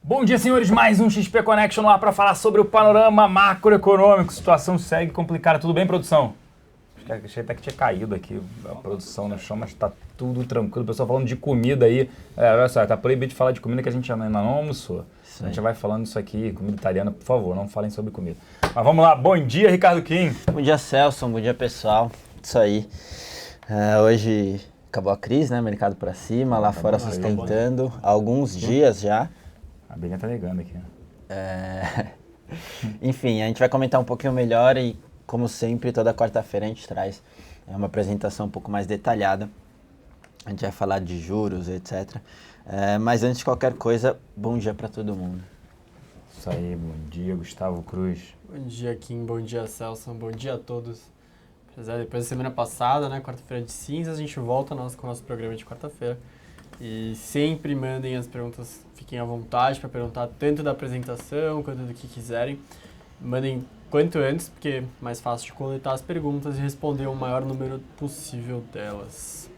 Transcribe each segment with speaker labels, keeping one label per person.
Speaker 1: Bom dia, senhores. Mais um XP Connection no ar para falar sobre o panorama macroeconômico. Situação segue complicada. Tudo bem, produção? Achei até que tinha caído aqui a produção no chão, mas tá tudo tranquilo. O pessoal falando de comida aí. Olha só, tá proibido de falar de comida que a gente ainda não almoçou. A gente vai falando isso aqui, comida italiana, por favor, não falem sobre comida. Mas vamos lá. Bom dia, Ricardo Kim.
Speaker 2: Bom dia, Celso. Bom dia, pessoal. Isso aí. Hoje acabou a crise, né? Mercado para cima, lá fora sustentando há alguns dias já.
Speaker 1: A Belinha tá ligando aqui.
Speaker 2: Enfim, a gente vai comentar um pouquinho melhor e, como sempre, toda quarta-feira a gente traz uma apresentação um pouco mais detalhada. A gente vai falar de juros, etc. Mas antes de qualquer coisa, bom dia para todo mundo.
Speaker 1: Isso aí, bom dia, Gustavo Cruz.
Speaker 3: Bom dia, Kim. Bom dia, Celso. Bom dia a todos. Depois da semana passada, né, quarta-feira de cinzas, a gente volta com o nosso programa de quarta-feira. E sempre mandem as perguntas, fiquem à vontade para perguntar tanto da apresentação quanto do que quiserem. Mandem quanto antes, porque é mais fácil de coletar as perguntas e responder o maior número possível delas.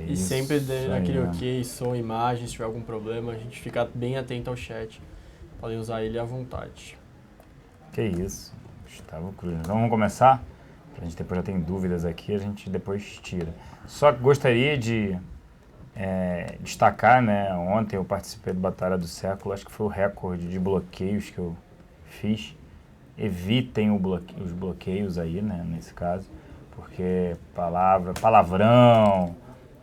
Speaker 3: E sempre dando aquele ok, som, imagem, se tiver algum problema, a gente fica bem atento ao chat. Podem usar ele à vontade.
Speaker 1: Que isso, Gustavo Cruz. Então vamos começar? A gente depois já tem dúvidas aqui, a gente depois tira. Só que gostaria de destacar, né? Ontem eu participei do Batalha do Século, acho que foi o recorde de bloqueios que eu fiz. Evitem os bloqueios aí, né? Nesse caso, porque palavrão.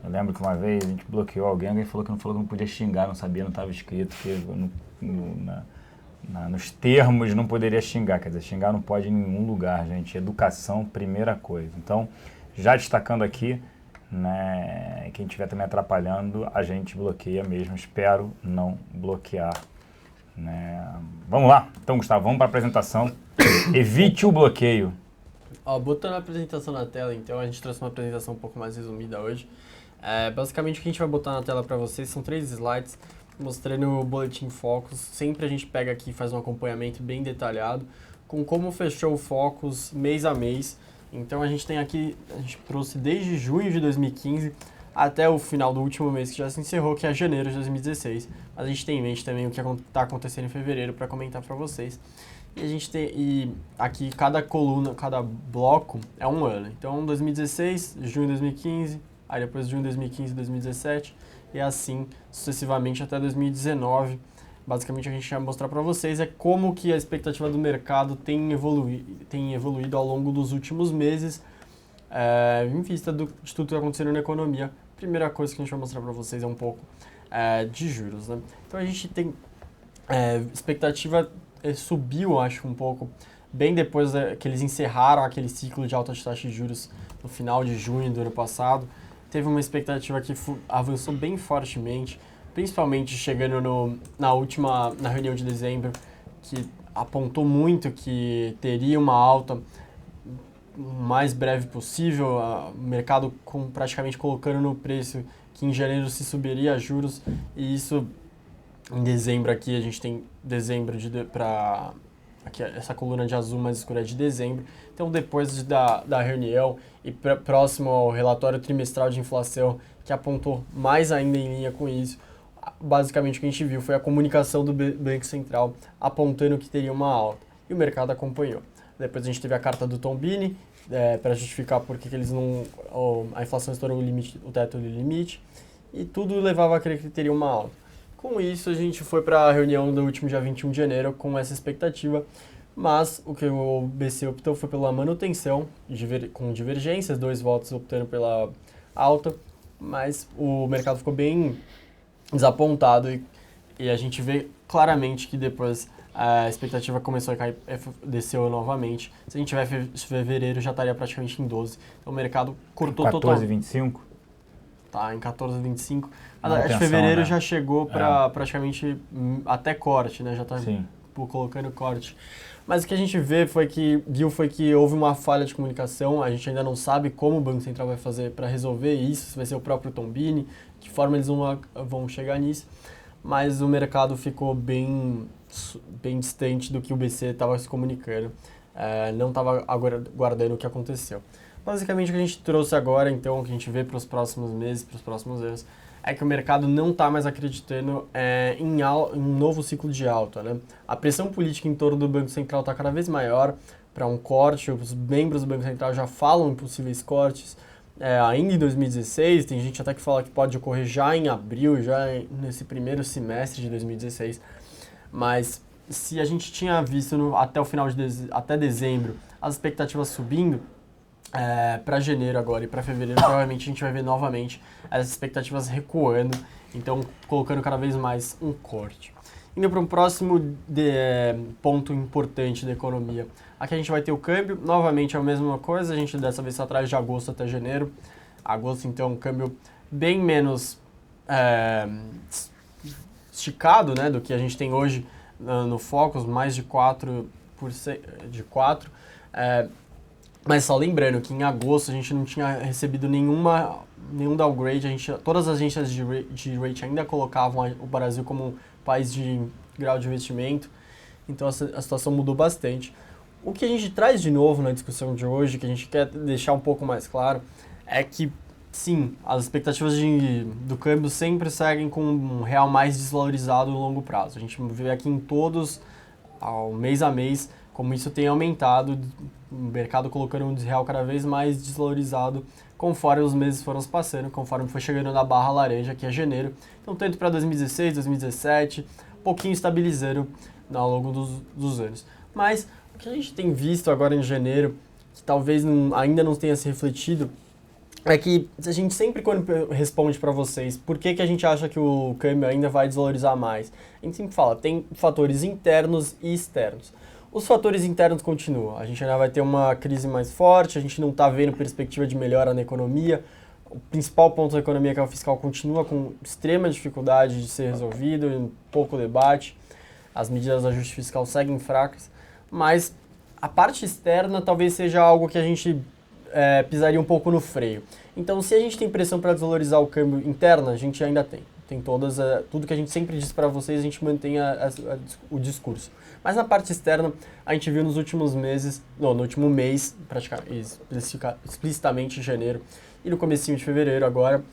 Speaker 1: Eu lembro que uma vez a gente bloqueou alguém falou que não podia xingar, não sabia, não estava escrito, que nos termos não poderia xingar, quer dizer, xingar não pode em nenhum lugar, gente. Educação, primeira coisa. Então, já destacando aqui, né, quem estiver também atrapalhando, a gente bloqueia mesmo. Espero não bloquear. Né? Vamos lá. Então, Gustavo, vamos para a apresentação. Evite o bloqueio.
Speaker 3: Botando a apresentação na tela, então, a gente trouxe uma apresentação um pouco mais resumida hoje. Basicamente, o que a gente vai botar na tela para vocês são 3 slides mostrando o Boletim Focus. Sempre a gente pega aqui e faz um acompanhamento bem detalhado com como fechou o Focus mês a mês. Então a gente tem aqui, a gente trouxe desde junho de 2015 até o final do último mês que já se encerrou, que é janeiro de 2016. Mas a gente tem em mente também o que está acontecendo em fevereiro para comentar para vocês. E a gente tem aqui cada coluna, cada bloco é um ano. Então 2016, junho de 2015, aí depois junho de 2015 e 2017, e assim sucessivamente até 2019. Basicamente, o que a gente vai mostrar para vocês é como que a expectativa do mercado tem evoluído ao longo dos últimos meses, em vista de tudo que está acontecendo na economia. Primeira coisa que a gente vai mostrar para vocês é um pouco de juros, né? Então, a gente tem expectativa subiu, acho, um pouco, bem depois que eles encerraram aquele ciclo de alta taxa de juros no final de junho do ano passado. Teve uma expectativa que avançou bem fortemente, principalmente chegando na reunião de dezembro, que apontou muito que teria uma alta o mais breve possível, o mercado praticamente colocando no preço que em janeiro se subiria juros, e isso em dezembro aqui, a gente tem dezembro aqui essa coluna de azul mais escura é de dezembro. Então, depois da reunião e próximo ao relatório trimestral de inflação, que apontou mais ainda em linha com isso, basicamente o que a gente viu foi a comunicação do Banco Central apontando que teria uma alta. E o mercado acompanhou. Depois a gente teve a carta do Tom Bini, para justificar porque eles a inflação estourou o teto do limite, e tudo levava a crer que teria uma alta. Com isso, a gente foi para a reunião do último dia 21 de janeiro com essa expectativa, mas o que o BC optou foi pela manutenção, com divergências, 2 votos optando pela alta, mas o mercado ficou bem desapontado e a gente vê claramente que depois a expectativa começou a cair, desceu novamente. Se a gente tiver fevereiro, já estaria praticamente em 12. Então o mercado cortou total.
Speaker 1: 14,25?
Speaker 3: Tá, em 14,25. Acho que fevereiro, né, já chegou para praticamente até corte, né? Já está colocando corte. Mas o que a gente viu foi que houve uma falha de comunicação. A gente ainda não sabe como o Banco Central vai fazer para resolver isso, se vai ser o próprio Tom Bini, de que forma eles vão chegar nisso. Mas o mercado ficou bem distante do que o BC estava se comunicando. Não estava aguardando o que aconteceu. Basicamente, o que a gente trouxe agora, então, o que a gente vê para os próximos meses, para os próximos anos, é que o mercado não está mais acreditando em um novo ciclo de alta, né? A pressão política em torno do Banco Central está cada vez maior para um corte, os membros do Banco Central já falam em possíveis cortes, ainda em 2016, tem gente até que fala que pode ocorrer já em abril, nesse primeiro semestre de 2016, mas se a gente tinha visto até o final até dezembro as expectativas subindo, para janeiro agora e para fevereiro, provavelmente a gente vai ver novamente as expectativas recuando, então colocando cada vez mais um corte. Indo para um próximo ponto importante da economia, aqui a gente vai ter o câmbio, novamente é a mesma coisa, a gente dessa vez atrás de agosto até janeiro. Agosto, então, um câmbio bem menos esticado, né, do que a gente tem hoje no Focus, mais de 4%, mas só lembrando que em agosto a gente não tinha recebido nenhum downgrade, todas as agências de rate ainda colocavam o Brasil como um país de grau de investimento, então a situação mudou bastante. O que a gente traz de novo na discussão de hoje, que a gente quer deixar um pouco mais claro, é que sim, as expectativas do câmbio sempre seguem com um real mais desvalorizado no longo prazo. A gente vê aqui em todos, ao mês a mês, como isso tem aumentado, o mercado colocando um real cada vez mais desvalorizado conforme os meses foram se passando, conforme foi chegando na barra laranja, que é janeiro. Então, tanto para 2016, 2017, um pouquinho estabilizando ao longo dos anos. Mas o que a gente tem visto agora em janeiro, que talvez ainda não tenha se refletido, é que a gente sempre, quando responde para vocês por que a gente acha que o câmbio ainda vai desvalorizar mais, a gente sempre fala, tem fatores internos e externos. Os fatores internos continuam, a gente ainda vai ter uma crise mais forte, a gente não está vendo perspectiva de melhora na economia, o principal ponto da economia, que é o fiscal, continua com extrema dificuldade de ser resolvido, pouco debate, as medidas de ajuste fiscal seguem fracas, mas a parte externa talvez seja algo que a gente pisaria um pouco no freio. Então, se a gente tem pressão para desvalorizar o câmbio interno, a gente ainda tem. Tem tudo que a gente sempre diz para vocês, a gente mantém o discurso. Mas na parte externa, a gente viu nos últimos meses, no último mês, praticamente, explicitamente em janeiro, e no comecinho de fevereiro agora,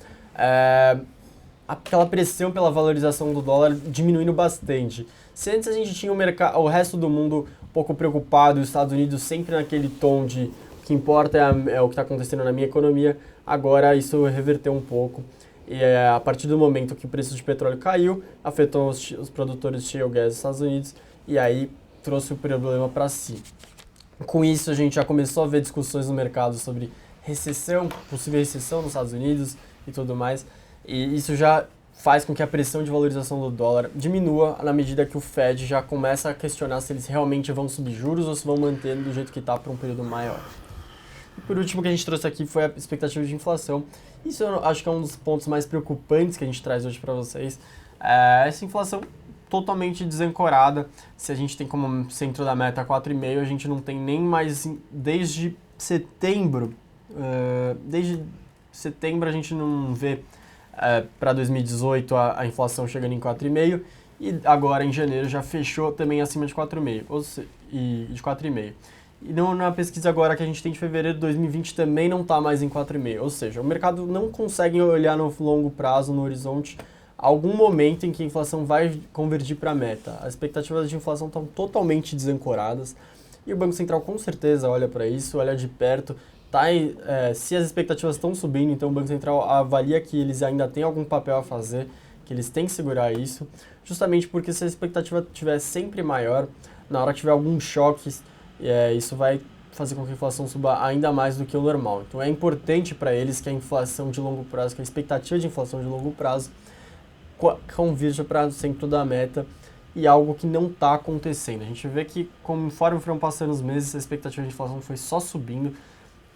Speaker 3: aquela pressão pela valorização do dólar diminuindo bastante. Se antes a gente tinha o resto do mundo um pouco preocupado, os Estados Unidos sempre naquele tom de o que importa é o que está acontecendo na minha economia, agora isso reverteu um pouco. E a partir do momento que o preço de petróleo caiu, afetou os produtores de shale gas dos Estados Unidos e aí trouxe o problema para si. Com isso, a gente já começou a ver discussões no mercado sobre recessão, possível recessão nos Estados Unidos e tudo mais. E isso já faz com que a pressão de valorização do dólar diminua na medida que o Fed já começa a questionar se eles realmente vão subir juros ou se vão manter do jeito que está por um período maior. E por último, o que a gente trouxe aqui foi a expectativa de inflação. Isso eu acho que é um dos pontos mais preocupantes que a gente traz hoje para vocês. Essa inflação totalmente desancorada. Se a gente tem como centro da meta 4,5, a gente não tem nem mais desde setembro. Desde setembro a gente não vê para 2018 a inflação chegando em 4,5 e agora em janeiro já fechou também acima de 4,5 e de 4,5. E na pesquisa agora que a gente tem de fevereiro de 2020 também não está mais em 4,5. Ou seja, o mercado não consegue olhar no longo prazo, no horizonte, algum momento em que a inflação vai convergir para a meta. As expectativas de inflação estão totalmente desancoradas e o Banco Central com certeza olha para isso, olha de perto. Se as expectativas estão subindo, então o Banco Central avalia que eles ainda têm algum papel a fazer, que eles têm que segurar isso, justamente porque se a expectativa estiver sempre maior, na hora que tiver algum choque, isso vai fazer com que a inflação suba ainda mais do que o normal. Então é importante para eles que a inflação de longo prazo, que a expectativa de inflação de longo prazo convirja para o centro da meta e algo que não está acontecendo. A gente vê que conforme foram passando os meses, a expectativa de inflação foi só subindo,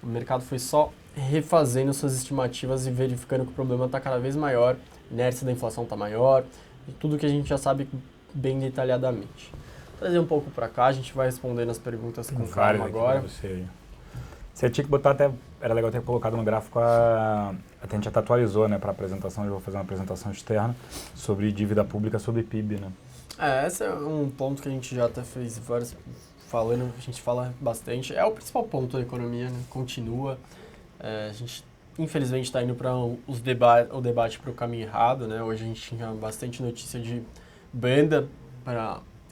Speaker 3: o mercado foi só refazendo suas estimativas e verificando que o problema está cada vez maior, a inércia da inflação está maior, e tudo que a gente já sabe bem detalhadamente. Trazer um pouco para cá, a gente vai respondendo as perguntas com calma agora.
Speaker 1: Você tinha que botar até, era legal ter colocado no gráfico, a gente já atualizou, né, para a apresentação, eu vou fazer uma apresentação externa sobre dívida pública, sobre PIB, né?
Speaker 3: Esse é um ponto que a gente já até fez a gente fala bastante, é o principal ponto da economia, né? Continua, a gente infelizmente está indo para o debate para o caminho errado, né? Hoje a gente tinha bastante notícia de banda,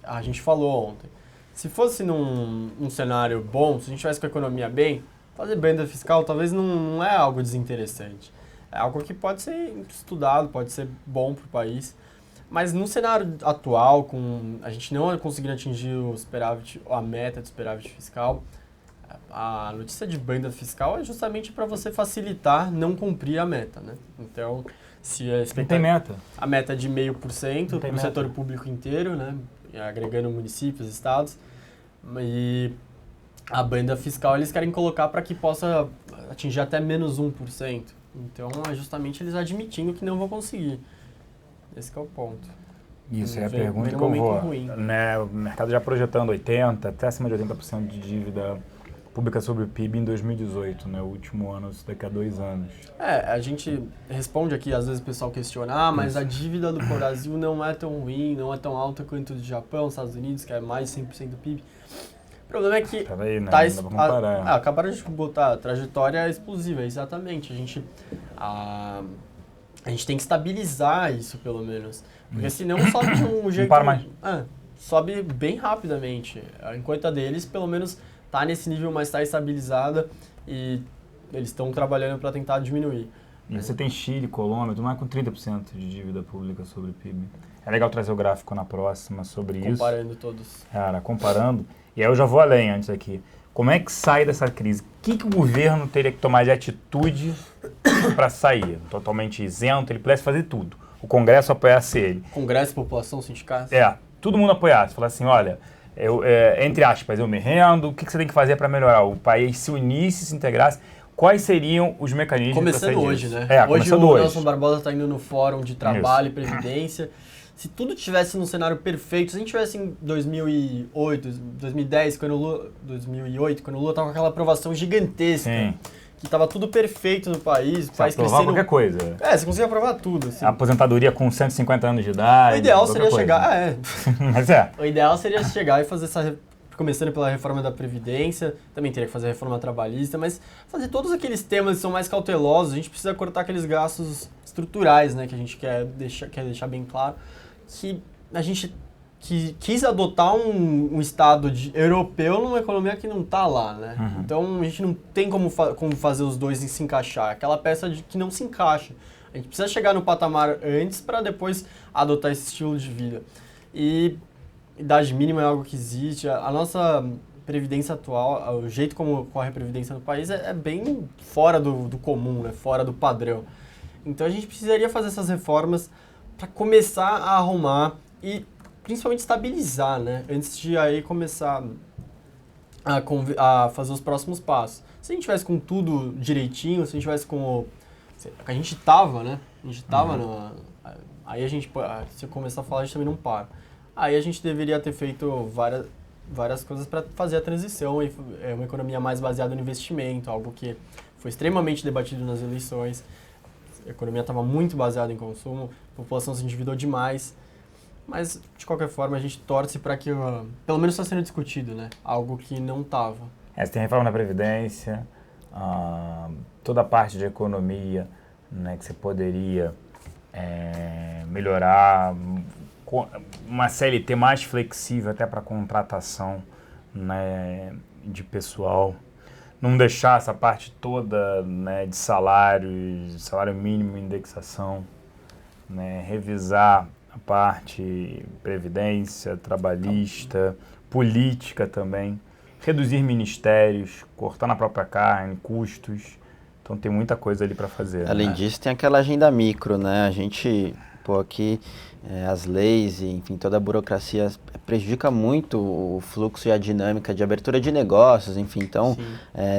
Speaker 3: a gente falou ontem. Se fosse num cenário bom, se a gente tivesse com a economia bem, fazer banda fiscal talvez não é algo desinteressante. É algo que pode ser estudado, pode ser bom para o país. Mas no cenário atual, com a gente não conseguindo atingir o superávit, a meta de superávit fiscal, a notícia de banda fiscal é justamente para você facilitar não cumprir a meta, né? Então, se
Speaker 1: não tem meta.
Speaker 3: A meta é de 0,5% para o setor público inteiro, né? Agregando municípios, estados, e a banda fiscal eles querem colocar para que possa atingir até menos 1%. Então, é justamente eles admitindo que não vão conseguir. Esse que é o ponto.
Speaker 1: Isso, é a pergunta que eu vou. Né, o mercado já projetando 80%, até acima de 80% de dívida pública sobre o PIB em 2018, né, o último ano, isso daqui a 2 anos.
Speaker 3: A gente responde aqui, às vezes o pessoal questiona, mas a dívida do Brasil não é tão ruim, não é tão alta quanto do Japão, Estados Unidos, que é mais de 100% do PIB. O problema é que
Speaker 1: Peraí, né? Não dá pra comparar.
Speaker 3: acabaram de botar a trajetória explosiva, exatamente. A gente tem que estabilizar isso, pelo menos. Porque senão sobe de um jeito...
Speaker 1: Não para mais.
Speaker 3: Sobe bem rapidamente. Enquanto a deles, pelo menos, tá nesse nível, mas está estabilizada e eles estão trabalhando para tentar diminuir.
Speaker 1: E você tem Chile, Colômbia, não é com 30% de dívida pública sobre o PIB. É legal trazer o gráfico na próxima sobre isso.
Speaker 3: Comparando todos.
Speaker 1: Cara, comparando. E aí eu já vou além antes aqui. Como é que sai dessa crise? O que o governo teria que tomar de atitude para sair? Totalmente isento, ele pudesse fazer tudo. O Congresso apoiasse ele.
Speaker 3: Congresso, população, sindicatos?
Speaker 1: Todo mundo apoiasse. Falar assim, olha, entre aspas, eu me rendo, o que você tem que fazer para melhorar? O país se unisse, se integrasse. Quais seriam os mecanismos para sair disso?
Speaker 3: Hoje, né?
Speaker 1: Hoje
Speaker 3: o Nelson Barbosa está indo no Fórum de Trabalho e Previdência. Se tudo tivesse num cenário perfeito, se a gente tivesse em 2008, 2010, quando o Lula estava com aquela aprovação gigantesca, que estava tudo perfeito no país, o país crescendo...
Speaker 1: qualquer coisa.
Speaker 3: Você conseguia aprovar tudo. Assim.
Speaker 1: A aposentadoria com 150 anos de idade...
Speaker 3: O ideal seria chegar...
Speaker 1: Mas
Speaker 3: O ideal seria chegar e fazer essa... Começando pela reforma da Previdência, também teria que fazer a reforma trabalhista, mas fazer todos aqueles temas que são mais cautelosos, a gente precisa cortar aqueles gastos estruturais, né, que a gente quer deixar bem claro, que a gente quis adotar um Estado europeu numa economia que não está lá, né? Então a gente não tem como fazer os dois se encaixar, aquela peça que não se encaixa. A gente precisa chegar no patamar antes para depois adotar esse estilo de vida. E idade mínima é algo que existe. A nossa previdência atual, o jeito como corre a previdência no país é bem fora do comum, né? Fora do padrão. Então a gente precisaria fazer essas reformas para começar a arrumar e principalmente estabilizar, né? Antes de aí começar a fazer os próximos passos. Se a gente tivesse com tudo direitinho, se a gente tivesse com... A gente tava, né? A gente tava aí a gente... Se eu começar a falar, a gente também não para. Aí a gente deveria ter feito várias coisas para fazer a transição e uma economia mais baseada no investimento, algo que foi extremamente debatido nas eleições. A economia estava muito baseada em consumo, a população se endividou demais, mas de qualquer forma a gente torce para que, pelo menos está sendo discutido, né? Algo que não estava.
Speaker 1: Você tem reforma da Previdência, toda a parte de economia, né, que você poderia melhorar, uma CLT mais flexível até para contratação, né, de pessoal, não deixar essa parte toda, né, de salário mínimo, indexação, né, revisar a parte previdência, trabalhista, política também, reduzir ministérios, cortar na própria carne, custos, então tem muita coisa ali para fazer.
Speaker 2: Além disso, tem aquela agenda micro, né, a gente... aqui as leis e, enfim, toda a burocracia prejudica muito o fluxo e a dinâmica de abertura de negócios, enfim, então,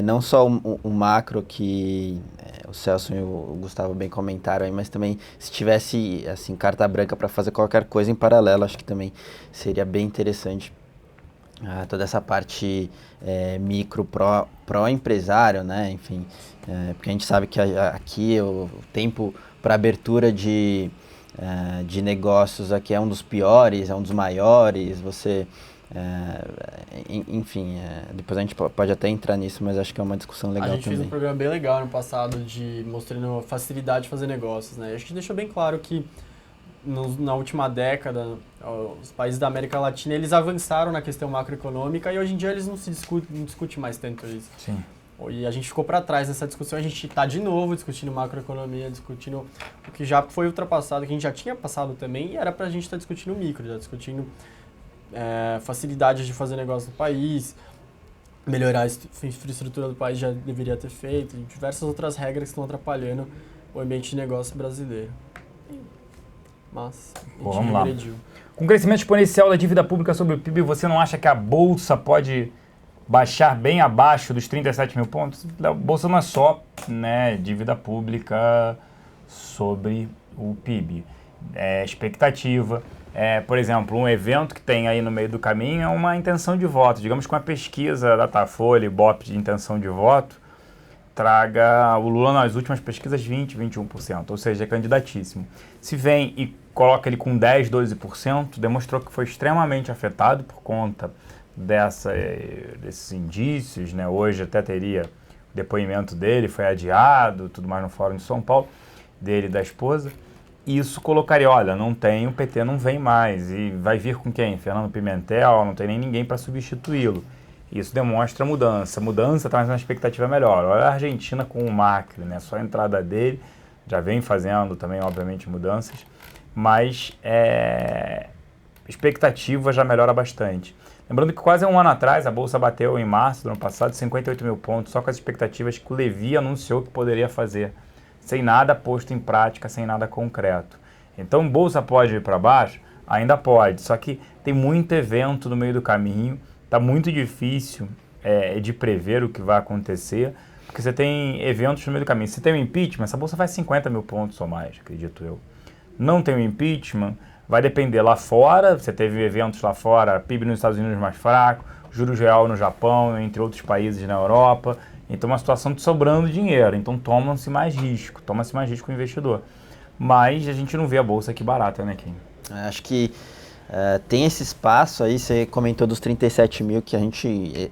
Speaker 2: não só o macro que o Celso e o Gustavo bem comentaram aí, mas também se tivesse, assim, carta branca para fazer qualquer coisa em paralelo, acho que também seria bem interessante toda essa parte micro pró-empresário, né, enfim, porque a gente sabe que aqui o tempo para abertura de negócios aqui é um dos piores, é um dos maiores, você Enfim, depois a gente pode até entrar nisso, mas acho que é uma discussão legal
Speaker 3: também. A gente
Speaker 2: também.
Speaker 3: fez um programa bem legal no passado, mostrando a facilidade de fazer negócios, né? A gente deixou bem claro que na última década, os países da América Latina, eles avançaram na questão macroeconômica e hoje em dia eles não discutem mais tanto isso.
Speaker 1: Sim.
Speaker 3: E a gente ficou para trás nessa discussão, a gente está de novo discutindo macroeconomia, discutindo o que já foi ultrapassado, que a gente já tinha passado também, e era para a gente estar discutindo micro, já discutindo facilidades de fazer negócio no país, melhorar a infraestrutura do país já deveria ter feito, e diversas outras regras que estão atrapalhando o ambiente de negócio brasileiro. Mas a gente
Speaker 1: vamos
Speaker 3: regrediu.
Speaker 1: lá. Com o crescimento exponencial da dívida pública sobre o PIB, você não acha que a Bolsa pode baixar bem abaixo dos 37 mil pontos? A Bolsa não é só, né, dívida pública sobre o PIB. É expectativa. Por exemplo, um evento que tem aí no meio do caminho é uma intenção de voto. Digamos que uma pesquisa da Datafolha e Ibope de intenção de voto traga o Lula nas últimas pesquisas 20%, 21%, ou seja, é candidatíssimo. Se vem e coloca ele com 10%, 12%, demonstrou que foi extremamente afetado por conta desses indícios, né? Hoje até teria o depoimento dele, foi adiado, tudo mais no Fórum de São Paulo, dele e da esposa. Isso colocaria, olha, não tem, o PT não vem mais, e vai vir com quem? Fernando Pimentel, não tem nem ninguém para substituí-lo. Isso demonstra mudança. Mudança traz uma expectativa melhor. Olha a Argentina com o Macri, né? Só a entrada dele, já vem fazendo também, obviamente, mudanças, mas expectativa já melhora bastante. Lembrando que quase um ano atrás, a Bolsa bateu em março do ano passado 58 mil pontos, só com as expectativas que o Levy anunciou que poderia fazer, sem nada posto em prática, sem nada concreto. Então, Bolsa pode ir para baixo? Ainda pode, só que tem muito evento no meio do caminho, está muito difícil de prever o que vai acontecer, porque você tem eventos no meio do caminho. Se tem o impeachment, essa Bolsa vai 50 mil pontos ou mais, acredito eu. Não tem o impeachment, vai depender lá fora, você teve eventos lá fora, PIB nos Estados Unidos mais fraco, juros real no Japão, entre outros países na Europa. Então, uma situação de sobrando dinheiro. Então, toma-se mais risco o investidor. Mas a gente não vê a Bolsa aqui barata, né, Kim?
Speaker 2: Acho que tem esse espaço aí, você comentou dos 37 mil que a gente,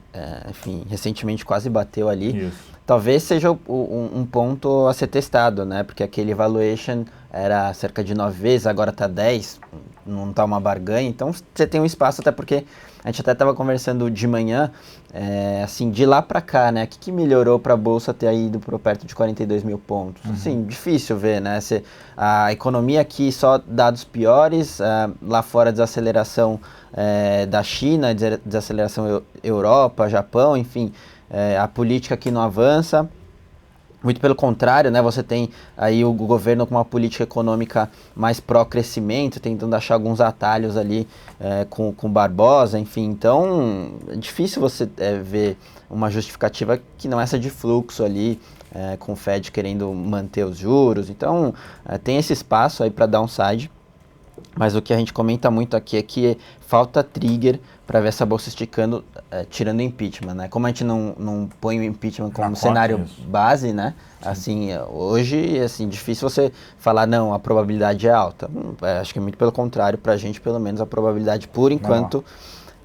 Speaker 2: enfim, recentemente quase bateu ali.
Speaker 1: Isso.
Speaker 2: Talvez seja um ponto a ser testado, né? Porque aquele valuation era cerca de 9 vezes, agora está 10, não está uma barganha. Então você tem um espaço, até porque a gente até estava conversando de manhã, assim, de lá para cá, né? O que melhorou para a Bolsa ter ido para perto de 42 mil pontos? Assim, difícil ver, né? A economia aqui só dados piores, lá fora desaceleração da China, desaceleração Europa, Japão, enfim... a política aqui não avança, muito pelo contrário, né? Você tem aí o governo com uma política econômica mais pró-crescimento, tentando achar alguns atalhos ali com Barbosa, enfim. Então, é difícil você ver uma justificativa que não é essa de fluxo ali, com o Fed querendo manter os juros. Então, tem esse espaço aí para downside. Mas o que a gente comenta muito aqui é que falta trigger para ver essa bolsa esticando, tirando o impeachment, né? Como a gente não põe o impeachment como cenário base, né? Sim. Assim, hoje, assim, difícil você falar, não, a probabilidade é alta. Acho que é muito pelo contrário, para a gente, pelo menos, a probabilidade, por enquanto,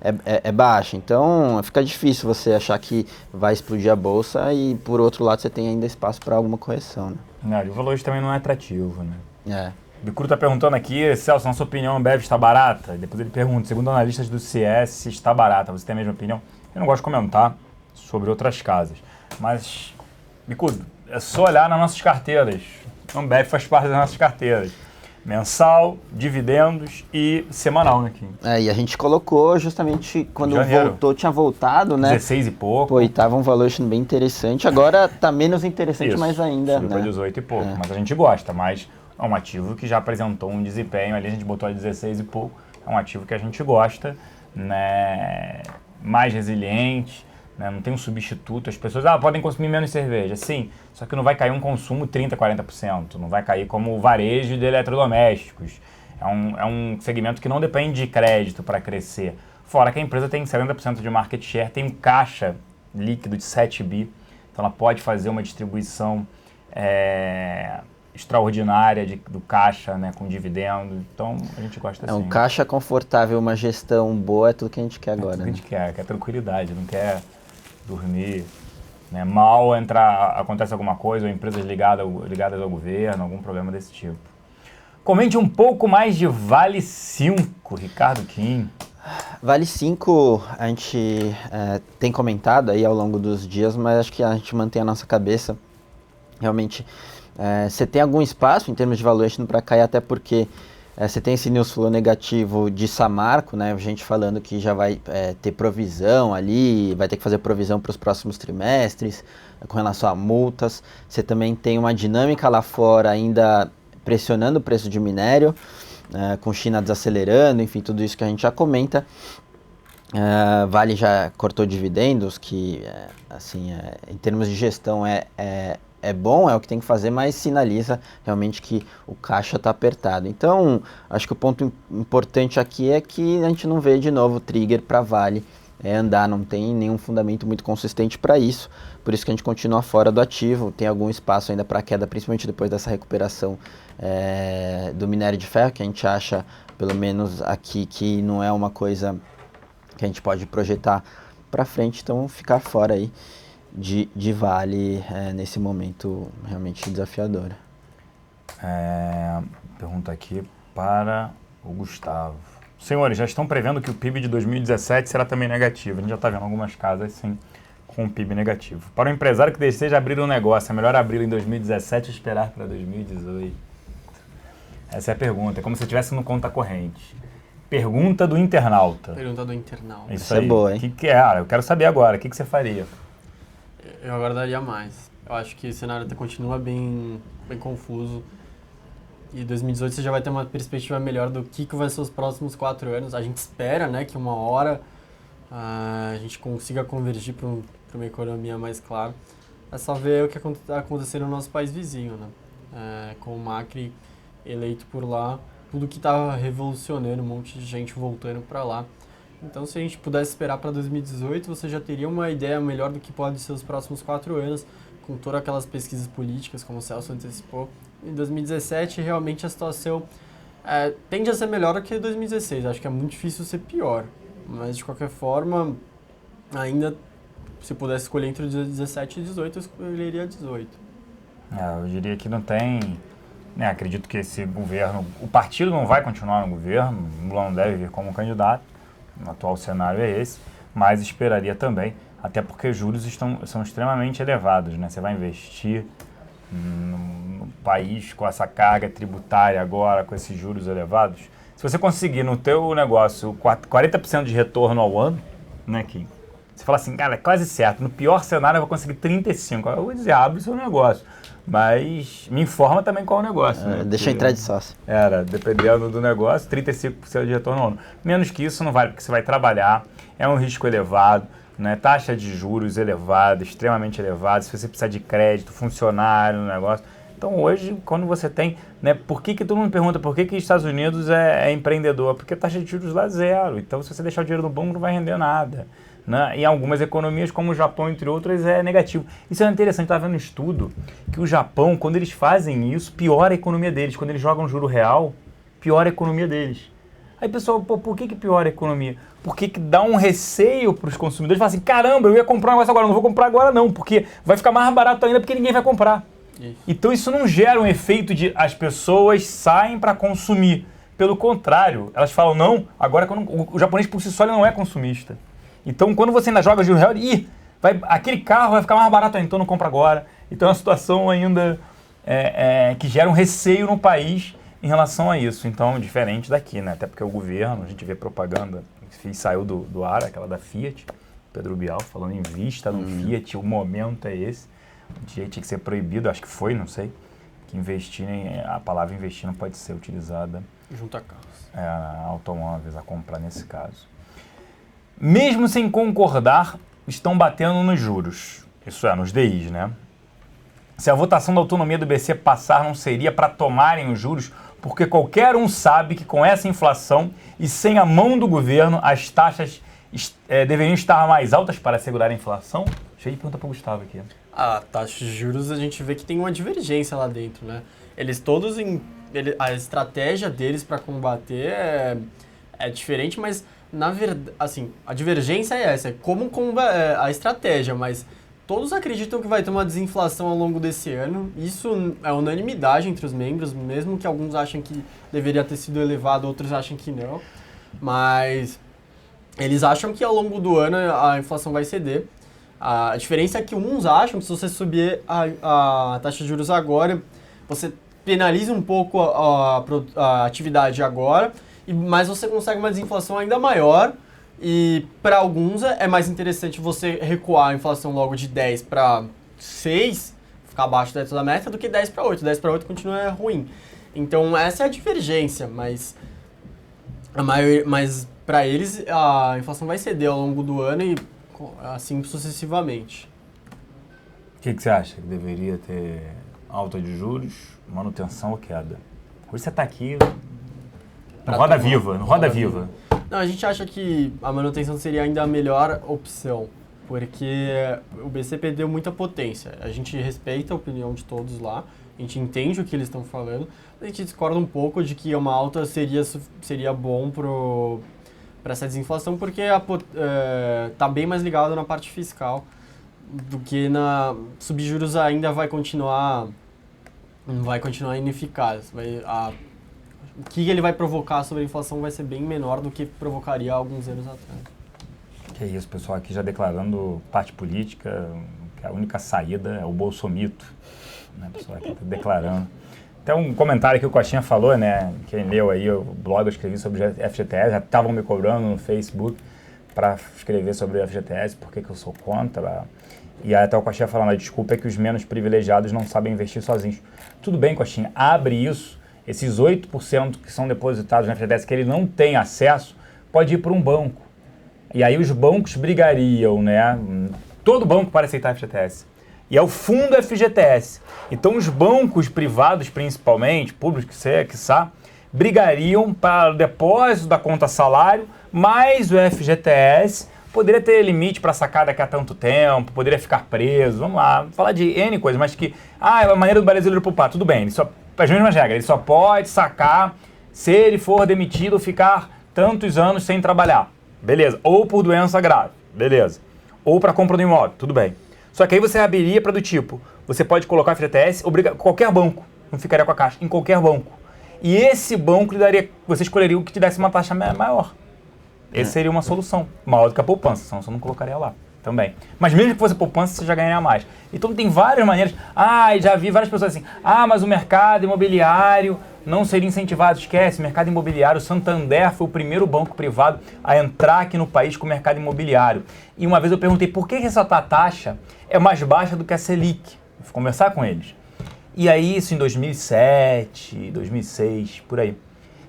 Speaker 2: é baixa. Então, fica difícil você achar que vai explodir a bolsa e, por outro lado, você tem ainda espaço para alguma correção, né?
Speaker 1: E o valor hoje também não é atrativo, né? Bicuro está perguntando aqui, Celso, na sua opinião, a Ambev está barata? Depois ele pergunta, segundo analistas do CS, se está barata. Você tem a mesma opinião? Eu não gosto de comentar sobre outras casas. Mas, Bicuro, é só olhar nas nossas carteiras. A Ambev faz parte das nossas carteiras. Mensal, dividendos e semanal, né, Kim?
Speaker 2: E a gente colocou justamente quando voltou, tinha voltado, né?
Speaker 1: 16 e pouco.
Speaker 2: Pô, e tava um valuation bem interessante. Agora tá menos interessante, mas ainda,
Speaker 1: subiu para 18 e pouco. Mas a gente gosta, mas... é um ativo que já apresentou um desempenho, ali a gente botou a 16 e pouco, é um ativo que a gente gosta, né, mais resiliente, né, não tem um substituto, as pessoas podem consumir menos cerveja, sim, só que não vai cair um consumo 30%, 40%, não vai cair como o varejo de eletrodomésticos, é um segmento que não depende de crédito para crescer, fora que a empresa tem 70% de market share, tem um caixa líquido de 7 bi, então ela pode fazer uma distribuição extraordinária do caixa, né, com dividendo. Então, a gente gosta assim.
Speaker 2: Um caixa confortável, uma gestão boa é tudo que a gente quer agora.
Speaker 1: Tudo que a gente quer tranquilidade, não quer dormir, né, mal acontece alguma coisa, ou empresas ligadas ao governo, algum problema desse tipo. Comente um pouco mais de Vale 5, Ricardo Kim.
Speaker 2: Vale 5, a gente tem comentado aí ao longo dos dias, mas acho que a gente mantém a nossa cabeça. Realmente, você tem algum espaço em termos de valuation para cair, até porque você tem esse news flow negativo de Samarco, né? Gente falando que já vai ter provisão ali, vai ter que fazer provisão para os próximos trimestres, com relação a multas. Você também tem uma dinâmica lá fora ainda pressionando o preço de minério, com China desacelerando, enfim, tudo isso que a gente já comenta. Vale já cortou dividendos, que assim, em termos de gestão é bom, é o que tem que fazer, mas sinaliza realmente que o caixa está apertado. Então, acho que o ponto importante aqui é que a gente não vê de novo trigger para Vale andar, não tem nenhum fundamento muito consistente para isso, por isso que a gente continua fora do ativo, tem algum espaço ainda para queda, principalmente depois dessa recuperação do minério de ferro, que a gente acha, pelo menos aqui, que não é uma coisa que a gente pode projetar para frente, então ficar fora aí de Vale nesse momento realmente desafiador.
Speaker 1: Pergunta aqui para o Gustavo. Senhores, já estão prevendo que o PIB de 2017 será também negativo. A gente já está vendo algumas casas sim, com o PIB negativo. Para o empresário que deseja abrir um negócio, é melhor abri-lo em 2017 ou esperar para 2018? Essa é a pergunta. É como se estivesse no conta corrente. Pergunta do internauta.
Speaker 3: Pergunta do internauta.
Speaker 1: Isso
Speaker 2: aí.
Speaker 1: É boa, hein? Eu quero saber agora. O que você faria?
Speaker 3: Eu aguardaria mais. Eu acho que o cenário continua bem confuso. E 2018 você já vai ter uma perspectiva melhor do que vai ser os próximos 4 anos. A gente espera, né, que uma hora a gente consiga convergir para uma economia mais clara. É só ver o que está acontecendo no nosso país vizinho, né? Com o Macri eleito por lá, tudo que estava revolucionando, um monte de gente voltando para lá. Então, se a gente pudesse esperar para 2018, você já teria uma ideia melhor do que pode ser os próximos 4 anos, com todas aquelas pesquisas políticas, como o Celso antecipou. Em 2017, realmente a situação tende a ser melhor do que 2016. Acho que é muito difícil ser pior, mas de qualquer forma, ainda se pudesse escolher entre 17 e 18, eu escolheria 18.
Speaker 1: Eu diria que não tem... acredito que esse governo... O partido não vai continuar no governo, Lula não deve vir como candidato, no atual cenário é esse, mas esperaria também, até porque os juros são extremamente elevados, né? Você vai investir no país com essa carga tributária agora, com esses juros elevados. Se você conseguir no teu negócio 40% de retorno ao ano, né, Kim? Você fala assim, cara, é quase certo, no pior cenário eu vou conseguir 35%. Eu vou dizer, abre o seu negócio. Mas me informa também qual é o negócio. Né?
Speaker 2: Deixa eu entrar de sócio.
Speaker 1: Dependendo do negócio, 35% de retorno ao ano. Menos que isso não vale, porque você vai trabalhar, é um risco elevado, né? Taxa de juros elevada, extremamente elevada, se você precisar de crédito, funcionário no negócio. Então hoje, quando você tem, né, por que todo mundo me pergunta por que os Estados Unidos é empreendedor? Porque a taxa de juros lá é zero, então se você deixar o dinheiro no banco não vai render nada. Né? Em algumas economias, como o Japão, entre outras, é negativo. Isso é interessante, estava vendo um estudo que o Japão, quando eles fazem isso, piora a economia deles. Quando eles jogam juro real, piora a economia deles. Aí, pessoal, por que piora a economia? Porque que dá um receio para os consumidores. Fala assim, caramba, eu ia comprar um negócio agora, não vou comprar agora não, porque vai ficar mais barato ainda porque ninguém vai comprar. Isso. Então isso não gera um efeito de as pessoas saem para consumir. Pelo contrário, elas falam, não, agora o japonês por si só ele não é consumista. Então quando você ainda joga juro real, aquele carro vai ficar mais barato ainda, então não compra agora. Então é uma situação ainda que gera um receio no país em relação a isso, então diferente daqui, né? Até porque o governo, a gente vê propaganda, saiu do ar, aquela da Fiat, Pedro Bial falando invista no Fiat, o momento é esse, tinha que ser proibido, acho que foi, não sei, que a palavra investir não pode ser utilizada
Speaker 3: junto a carros,
Speaker 1: automóveis, a comprar nesse caso. Mesmo sem concordar, estão batendo nos juros, isso é, nos DIs, né? Se a votação da autonomia do BC passar, não seria para tomarem os juros, porque qualquer um sabe que com essa inflação e sem a mão do governo, as taxas deveriam estar mais altas para segurar a inflação? Cheio de pergunta para o Gustavo aqui.
Speaker 3: A taxa de juros, a gente vê que tem uma divergência lá dentro, né? Eles todos, a estratégia deles para combater é diferente, mas na verdade, assim, a divergência é essa, é como a estratégia, mas todos acreditam que vai ter uma desinflação ao longo desse ano. Isso é unanimidade entre os membros, mesmo que alguns achem que deveria ter sido elevado, outros acham que não. Mas eles acham que ao longo do ano a inflação vai ceder. A diferença é que uns acham que se você subir a taxa de juros agora, você penaliza um pouco a atividade agora, mas você consegue uma desinflação ainda maior. E para alguns é mais interessante você recuar a inflação logo de 10 para 6, ficar abaixo da meta, do que 10 para 8. 10 para 8 continua ruim. Então essa é a divergência, mas para eles a inflação vai ceder ao longo do ano e assim sucessivamente.
Speaker 1: O que você acha? Que deveria ter alta de juros, manutenção ou queda? Hoje você está aqui no Roda Viva.
Speaker 3: Não, a gente acha que a manutenção seria ainda a melhor opção, porque o BC perdeu muita potência. A gente respeita a opinião de todos lá, a gente entende o que eles estão falando, mas a gente discorda um pouco de que uma alta seria bom para essa desinflação, porque está bem mais ligado na parte fiscal do que subjuros ainda vai continuar ineficaz. O que ele vai provocar sobre a inflação vai ser bem menor do que provocaria há alguns anos atrás.
Speaker 1: Que é isso, pessoal, aqui já declarando parte política, que a única saída é o bolsomito, né, pessoal aqui tá declarando. Até um comentário que o Coxinha falou, né, quem leu aí o blog eu escrevi sobre o FGTS, já estavam me cobrando no Facebook para escrever sobre o FGTS, por que eu sou contra. E aí até o Coxinha falando, a desculpa é que os menos privilegiados não sabem investir sozinhos. Tudo bem, Coxinha, abre isso. Esses 8% que são depositados na FGTS que ele não tem acesso, pode ir para um banco. E aí os bancos brigariam, né? Todo banco para aceitar FGTS. E é o fundo FGTS. Então os bancos privados, principalmente, públicos, quiçá, brigariam para o depósito da conta salário, mais o FGTS. Poderia ter limite para sacar daqui a tanto tempo, poderia ficar preso, vamos lá, falar de N coisas, mas que, é a maneira do brasileiro poupar, tudo bem, as mesmas regras, ele só pode sacar se ele for demitido ou ficar tantos anos sem trabalhar, beleza, ou por doença grave, beleza, ou para compra do imóvel, tudo bem. Só que aí você abriria para do tipo, você pode colocar FGTS, qualquer banco, não ficaria com a Caixa, em qualquer banco. E esse banco você escolheria o que te desse uma taxa maior. Essa seria uma solução, maior do que a poupança, senão você não colocaria lá também. Mas mesmo que fosse poupança, você já ganharia mais. Então tem várias maneiras. Já vi várias pessoas assim, mas o mercado imobiliário não seria incentivado. Esquece, mercado imobiliário, o Santander foi o primeiro banco privado a entrar aqui no país com o mercado imobiliário. E uma vez eu perguntei, por que essa taxa é mais baixa do que a Selic? Eu fui conversar com eles. E aí isso em 2007, 2006, por aí.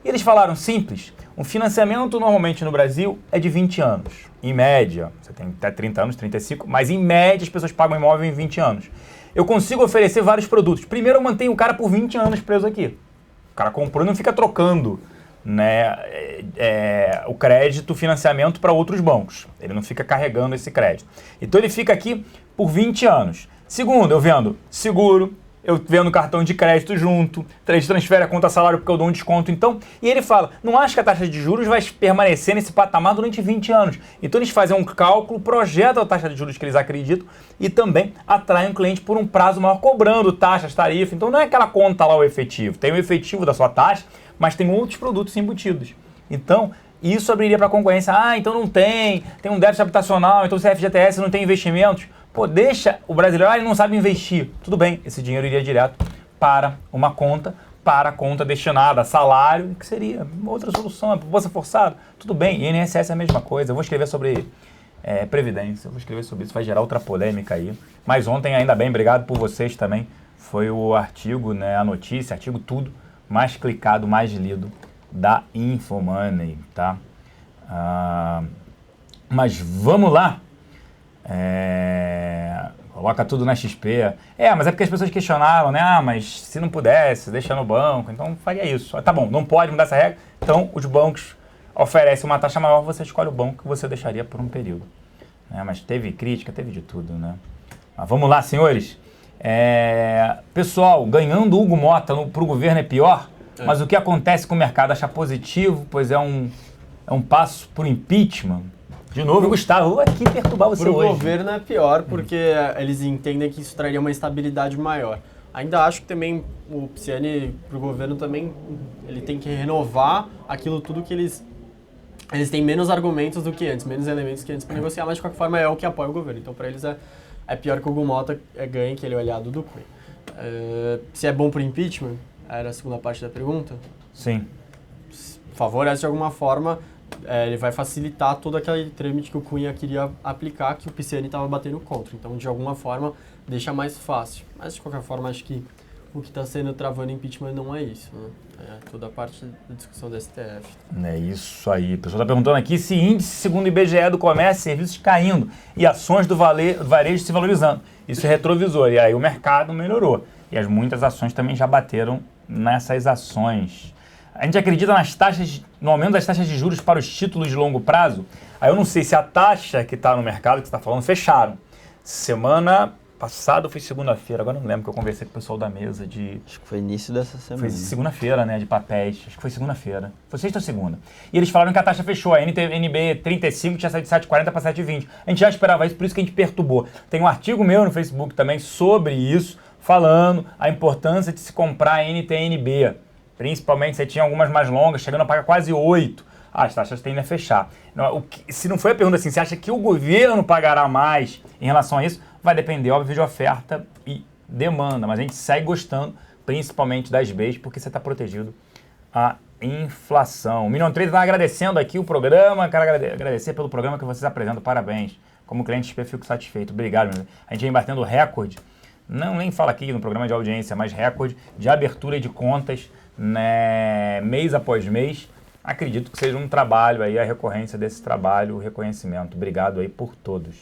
Speaker 1: E eles falaram, simples, um financiamento normalmente no Brasil é de 20 anos. Em média, você tem até 30 anos, 35, mas em média as pessoas pagam imóvel em 20 anos. Eu consigo oferecer vários produtos. Primeiro eu mantenho o cara por 20 anos preso aqui. O cara comprou e não fica trocando, né, o crédito, o financiamento para outros bancos. Ele não fica carregando esse crédito. Então ele fica aqui por 20 anos. Segundo, eu vendo seguro, eu vendo cartão de crédito junto, eles transferem a conta salário porque eu dou um desconto. Então, e ele fala, não acho que a taxa de juros vai permanecer nesse patamar durante 20 anos. Então eles fazem um cálculo, projetam a taxa de juros que eles acreditam e também atraem o cliente por um prazo maior, cobrando taxas, tarifas. Então não é aquela conta lá o efetivo, tem o efetivo da sua taxa, mas tem outros produtos embutidos. Então, isso abriria para a concorrência. Então não tem um déficit habitacional, então se é FGTS não tem investimentos. Pô, deixa o brasileiro, ele não sabe investir. Tudo bem, esse dinheiro iria direto para uma conta, para a conta destinada a salário, que seria outra solução, poupança forçada. Tudo bem, INSS é a mesma coisa. Eu vou escrever sobre Previdência, eu vou escrever sobre isso, vai gerar outra polêmica aí. Mas ontem, ainda bem, obrigado por vocês também, foi o artigo, né, a notícia, artigo tudo, mais clicado, mais lido da Infomoney, tá? Mas vamos lá. Coloca tudo na XP. Mas é porque as pessoas questionaram, né? Mas se não pudesse, deixa no banco, então faria isso. Tá bom, não pode mudar essa regra, então os bancos oferecem uma taxa maior, você escolhe o banco que você deixaria por um período. Mas teve crítica, teve de tudo, né? Mas vamos lá, senhores. Pessoal, ganhando o Hugo Mota para o governo é pior, mas o que acontece com o mercado acha positivo, pois é um passo para o impeachment. De novo, Gustavo, vou aqui perturbar você hoje.
Speaker 3: Para o governo é pior, porque eles entendem que isso traria uma estabilidade maior. Ainda acho que também o Pisciani, para o governo também, ele tem que renovar aquilo tudo que eles têm menos argumentos do que antes, menos elementos que antes para negociar, mas de qualquer forma é o que apoia o governo. Então para eles é pior que o Hugo Mota ganhe, que ele é o aliado do Cunha. Se é bom para o impeachment, era a segunda parte da pergunta?
Speaker 1: Sim.
Speaker 3: Favorece de alguma forma, ele vai facilitar todo aquele trâmite que o Cunha queria aplicar, que o Pisciani estava batendo contra. Então, de alguma forma, deixa mais fácil. Mas, de qualquer forma, acho que o que está sendo travando impeachment não é isso, né? É toda a parte da discussão do STF.
Speaker 1: É isso aí. O pessoal está perguntando aqui se índice, segundo o IBGE, do comércio e serviços caindo e ações do varejo se valorizando. Isso é retrovisor. E aí o mercado melhorou. E muitas ações também já bateram nessas ações. A gente acredita no aumento das taxas de juros para os títulos de longo prazo. Aí eu não sei se a taxa que está no mercado, que você está falando, fecharam. Semana passada ou foi segunda-feira? Agora não lembro, que eu conversei com o pessoal da mesa de...
Speaker 2: Acho que foi início dessa semana.
Speaker 1: Foi segunda-feira, né, de papéis. Acho que foi segunda-feira. Foi sexta ou segunda. E eles falaram que a taxa fechou. A NB 35 tinha saído de 7,40 para 7,20. A gente já esperava isso, por isso que a gente perturbou. Tem um artigo meu no Facebook também sobre isso, falando a importância de se comprar a NTNB. Principalmente se tinha algumas mais longas, chegando a pagar quase 8. As taxas tendem a fechar. Se não foi a pergunta assim, você acha que o governo pagará mais em relação a isso? Vai depender, óbvio, de oferta e demanda. Mas a gente segue gostando, principalmente das Bs, porque você está protegido à inflação. O Minion Trader está agradecendo aqui o programa. Quero agradecer pelo programa que vocês apresentam. Parabéns. Como cliente XP, fico satisfeito. Obrigado, meu. A gente vem batendo recorde. Não nem fala aqui no programa de audiência, mas recorde de abertura de contas, né, mês após mês. Acredito que seja um trabalho aí, a recorrência desse trabalho, o reconhecimento. Obrigado aí por todos.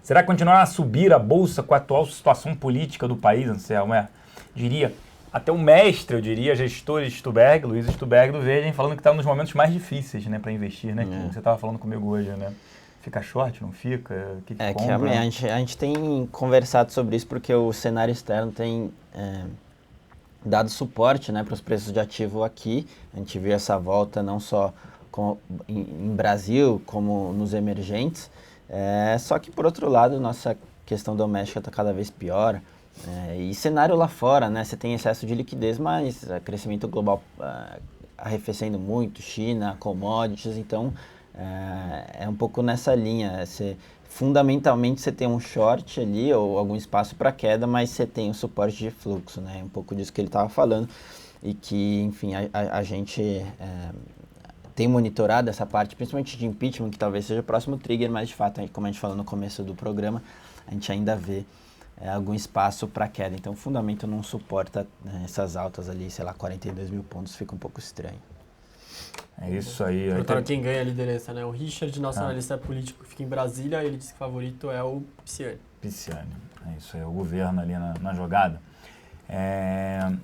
Speaker 1: Será que continuará a subir a Bolsa com a atual situação política do país, Anselmo? Diria, até o mestre, eu diria, gestor Stuberg, Luiz Stuberg do Veja, falando que está nos momentos mais difíceis, né, para investir, né? Que você estava falando comigo hoje, né? Fica short, não fica? Que compra?
Speaker 2: A gente tem conversado sobre isso porque o cenário externo tem dado suporte, né, para os preços de ativo aqui. A gente viu essa volta não só em Brasil, como nos emergentes. Só que, por outro lado, nossa questão doméstica está cada vez pior. E cenário lá fora, né? Você tem excesso de liquidez, mas crescimento global arrefecendo muito, China, commodities, então é um pouco nessa linha. Fundamentalmente você tem um short ali ou algum espaço para queda, mas você tem o suporte de fluxo, né? Um pouco disso que ele estava falando e que, enfim, a gente tem monitorado essa parte, principalmente de impeachment, que talvez seja o próximo trigger, mas de fato, como a gente falou no começo do programa, a gente ainda vê algum espaço para queda. Então, o fundamento não suporta essas altas ali, sei lá, 42 mil pontos, fica um pouco estranho.
Speaker 1: É isso aí.
Speaker 3: Perguntaram quem ganha a liderança, né? O Richard, nosso analista político, que fica em Brasília, ele disse que o favorito é o Pisciani.
Speaker 1: Pisciani, é isso aí, o governo ali na jogada.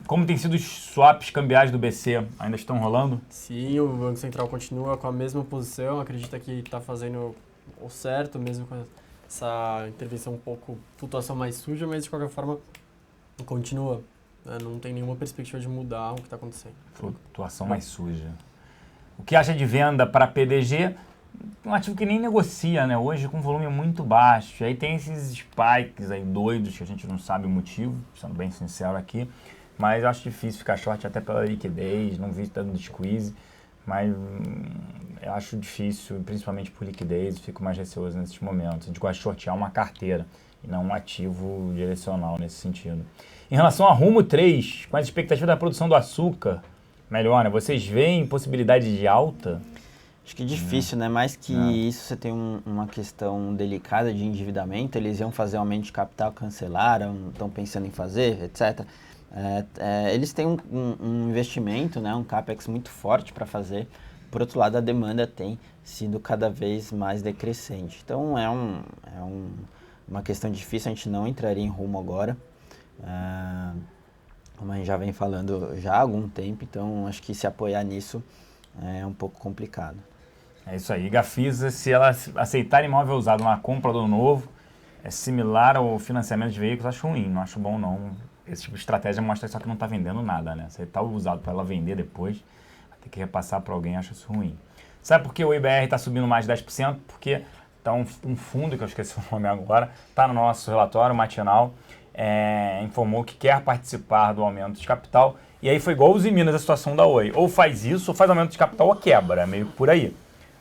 Speaker 1: Como tem sido os swaps cambiais do BC? Ainda estão rolando?
Speaker 3: Sim, o Banco Central continua com a mesma posição, acredita que está fazendo o certo, mesmo com essa intervenção um pouco, flutuação mais suja, mas de qualquer forma continua. Né? Não tem nenhuma perspectiva de mudar o que está acontecendo.
Speaker 1: Flutuação mais suja. O que acha de venda para PDG? Um ativo que nem negocia, né? Hoje com volume muito baixo. E aí tem esses spikes aí doidos que a gente não sabe o motivo, sendo bem sincero aqui. Mas eu acho difícil ficar short até pela liquidez, não vi tanto squeeze. Mas eu acho difícil, principalmente por liquidez, fico mais receoso nesses momentos. A gente gosta de shortear uma carteira e não um ativo direcional nesse sentido. Em relação a Rumo 3, com as expectativas da produção do açúcar, melhor, né? Vocês veem possibilidade de alta?
Speaker 2: Acho que é difícil, né? Mais que isso, você tem uma questão delicada de endividamento. Eles iam fazer aumento de capital, cancelaram, estão pensando em fazer, etc. Eles têm um investimento, né? Um capex muito forte para fazer. Por outro lado, a demanda tem sido cada vez mais decrescente. Então, uma questão difícil, a gente não entraria em Rumo agora. Como a gente já vem falando já há algum tempo, então acho que se apoiar nisso é um pouco complicado.
Speaker 1: É isso aí. Gafisa, se ela aceitar imóvel usado na compra do novo, é similar ao financiamento de veículos, acho ruim, não acho bom não. Esse tipo de estratégia mostra só que não está vendendo nada, né? Você está usado para ela vender depois, vai ter que repassar para alguém, acho isso ruim. Sabe por que o IBR está subindo mais de 10%? Porque tá um fundo, que eu esqueci o nome agora, está no nosso relatório matinal, informou que quer participar do aumento de capital, e aí foi igual os Minas a situação da Oi. Ou faz isso, ou faz aumento de capital ou quebra, é meio por aí.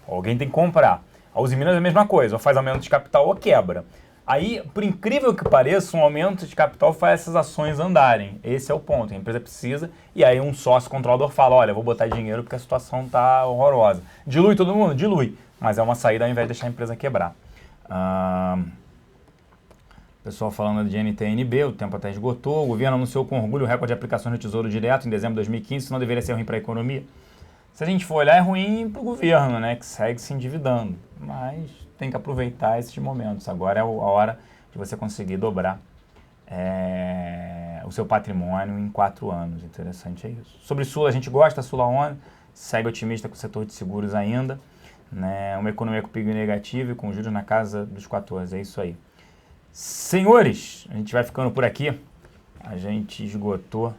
Speaker 1: Alguém tem que comprar. A Uzi Minas é a mesma coisa, ou faz aumento de capital ou quebra. Aí, por incrível que pareça, um aumento de capital faz essas ações andarem. Esse é o ponto. A empresa precisa, e aí um sócio controlador fala, olha, vou botar dinheiro porque a situação está horrorosa. Dilui todo mundo? Dilui. Mas é uma saída ao invés de deixar a empresa quebrar. Pessoal falando de NTNB, o tempo até esgotou. O governo anunciou com orgulho o recorde de aplicações do Tesouro Direto em dezembro de 2015. Isso não deveria ser ruim para a economia? Se a gente for olhar, é ruim para o governo, né, que segue se endividando. Mas tem que aproveitar esses momentos. Agora é a hora de você conseguir dobrar o seu patrimônio em 4 anos. Interessante é isso. Sobre Sula, a gente gosta da Sula On, segue otimista com o setor de seguros ainda. Né, uma economia com PIB negativo e com juros na casa dos 14. É isso aí. Senhores, a gente vai ficando por aqui. A gente esgotou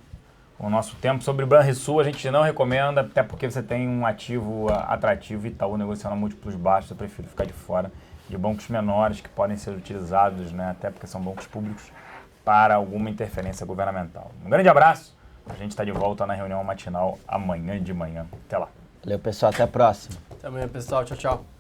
Speaker 1: o nosso tempo. Sobre Banrisul, a gente não recomenda, até porque você tem um ativo atrativo, Itaú negociando a múltiplos baixos. Eu prefiro ficar de fora de bancos menores que podem ser utilizados, né, até porque são bancos públicos, para alguma interferência governamental. Um grande abraço. A gente está de volta na reunião matinal amanhã de manhã. Até lá.
Speaker 2: Valeu, pessoal. Até a próxima.
Speaker 3: Até amanhã, pessoal. Tchau, tchau.